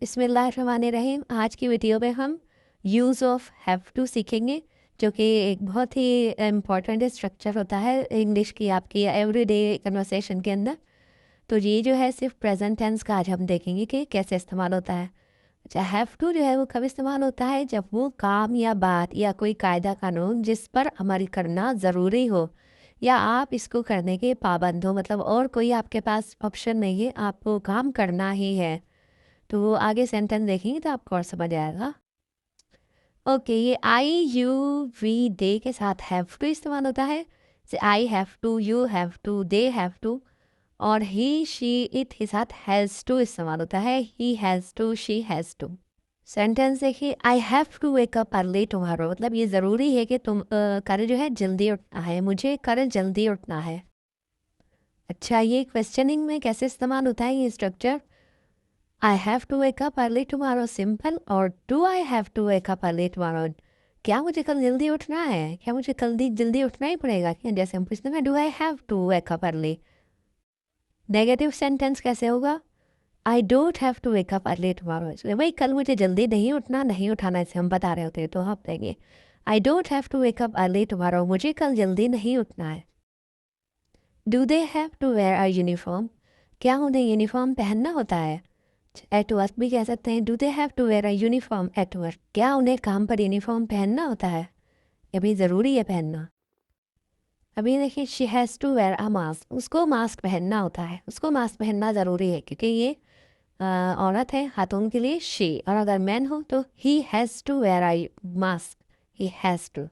बिस्मिल्लाहिर्रहमानिर्रहीम। आज की वीडियो में हम यूज़ ऑफ हैव टू सीखेंगे, जो कि एक बहुत ही इम्पॉर्टेंट स्ट्रक्चर होता है इंग्लिश की आपकी एवरीडे कन्वर्सेशन के अंदर। तो ये जो है सिर्फ प्रेजेंट टेंस का आज हम देखेंगे कि कैसे इस्तेमाल होता है। अच्छा, हैव टू जो है वो कब इस्तेमाल होता है? जब वो काम या बात या कोई कायदा कानून जिस पर अमल करना ज़रूरी हो या आप इसको करने के पाबंद हो, मतलब और कोई आपके पास ऑप्शन नहीं है, आपको काम करना ही है। तो वो आगे सेंटेंस देखेंगे तो आपको और समझ आएगा। ओके, ये आई यू वी दे के साथ हैव टू इस्तेमाल होता है। जैसे I have to, you have to, they have to. और ही शी इट के साथ हैज़ टू इस्तेमाल होता है। He has to, she has to. Sentence देखिए, I have to wake up early tomorrow, मतलब ये ज़रूरी है कि तुम कल जो है जल्दी उठना है, मुझे कल जल्दी उठना है। अच्छा, ये क्वेश्चनिंग में कैसे इस्तेमाल होता है ये structure? I have to wake up early tomorrow simple, और do I have to wake up early tomorrow, क्या मुझे कल जल्दी उठना है? क्या मुझे कल जल्दी उठना ही पड़ेगा क्या? जैसे हम पूछते हैं do I have to wake up early. Negative sentence कैसे होगा? I don't have to wake up early tomorrow, भाई कल मुझे जल्दी नहीं उठना, नहीं उठाना, इसे हम बता रहे होते हैं तो आप देंगे I don't have to wake up early tomorrow, मुझे कल जल्दी नहीं उठना है। Do they have to wear a uniform, क्या उन्हें यूनिफॉर्म पहनना होता है? एट वर्क भी कह सकते हैं, do they have to wear a uniform at work, क्या उन्हें काम पर यूनिफॉर्म पहनना होता है? ये भी ज़रूरी है पहनना। अभी देखिए, she has to wear a mask, उसको मास्क पहनना होता है, उसको मास्क पहनना ज़रूरी है क्योंकि ये औरत है, खातून के लिए शी, और अगर मैन हो तो he has to wear a mask, he has to.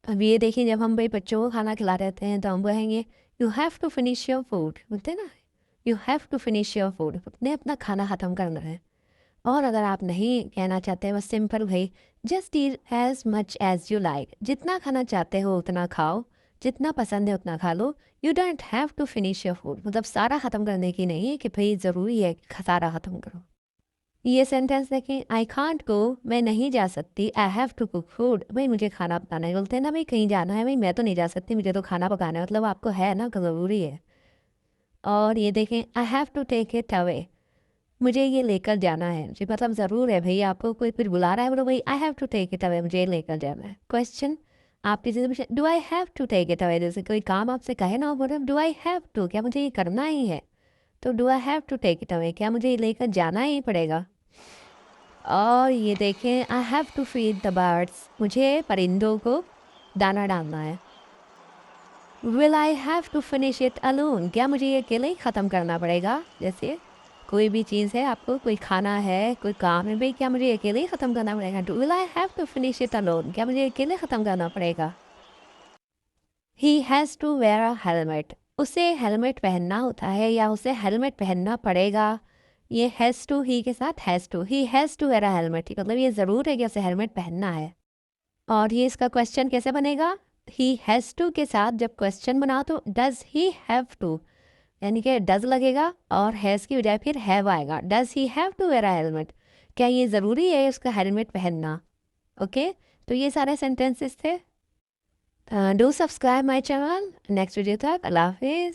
अब ये देखिए, जब हम भाई बच्चों को खाना खिला रहे हैं तो हम कहेंगे you have to finish your food, बोलते हैं ना, you have to finish your food, अपने अपना खाना ख़त्म करना है। और अगर आप नहीं कहना चाहते, बस सिंपल भाई just eat as much as you like, जितना खाना चाहते हो उतना खाओ, जितना पसंद है उतना खा लो। You don't have to finish your food, मतलब सारा ख़त्म करने की नहीं है कि भाई ज़रूरी है कि सारा ख़त्म करो। ये सेंटेंस देखें, आई कांट गो, मैं नहीं जा सकती, I have to cook food, भाई मुझे खाना पकाना है। बोलते हैं ना भाई कहीं जाना है, भाई मैं तो नहीं जा सकती, मुझे तो खाना पकाना है, मतलब आपको है ना ज़रूरी है। और ये देखें, I have to take it away, मुझे ये लेकर जाना है, मुझे मतलब ज़रूर है भाई, आपको कोई फिर बुला रहा है, बोलो भाई I have to take it away, मुझे ये लेकर जाना है। क्वेश्चन, आप किसी से पूछे do I have to take it away, जैसे कोई काम आपसे कहे ना, बोले डू आई हैव टू, क्या मुझे ये करना ही है? तो do I have to take it away, क्या मुझे ये लेकर जाना ही पड़ेगा? और ये देखें, I have to feed the birds, मुझे परिंदों को दाना डालना है। Will I have to finish it alone, क्या मुझे ये अकेले ही ख़त्म करना पड़ेगा? जैसे कोई भी चीज़ है, आपको कोई खाना है, कोई काम है, भाई क्या मुझे ये अकेले ही ख़त्म करना पड़ेगा? Will I have to finish it alone, क्या मुझे अकेले ख़त्म करना पड़ेगा? He has to wear a helmet, उसे हेलमेट पहनना होता है या उसे हेलमेट पहनना पड़ेगा। ये हैज़ टू ही के साथ has to, he has to wear a helmet, मतलब ये ज़रूर है कि उसे हेलमेट पहनना है। और ये इसका क्वेश्चन कैसे बनेगा? ही हैज़ टू के साथ जब क्वेश्चन बनाओ तो डज ही हैव टू, यानी कि डज लगेगा और हैज़ की बजाय फिर हैव आएगा। Does he have to wear a helmet, क्या ये ज़रूरी है उसका हेलमेट पहनना? ओके, तो ये सारे सेंटेंसेस थे। Do subscribe my channel. Next video तक अल्लाह हाफिज़।